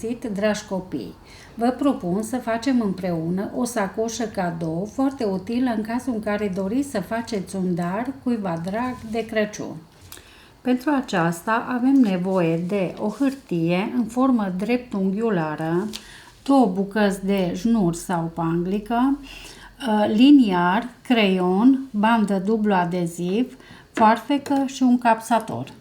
găsit, dragi copii! Vă propun să facem împreună o sacoșă cadou foarte utilă în cazul în care doriți să faceți un dar cuiva drag de Crăciun. Pentru aceasta avem nevoie de o hârtie în formă dreptunghiulară, 2 bucăți de șnur sau panglică, liniar, creion, bandă dublu adeziv, foarfecă și un capsator.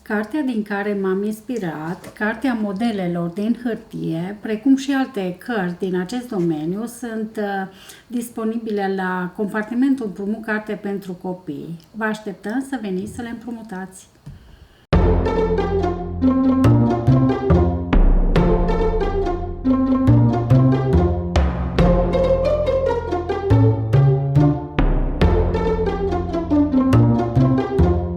Cartea din care m-am inspirat, cartea modelelor din hârtie, precum și alte cărți din acest domeniu, sunt disponibile la Compartimentul Împrumut, carte pentru copii. Vă așteptăm să veniți să le împrumutați!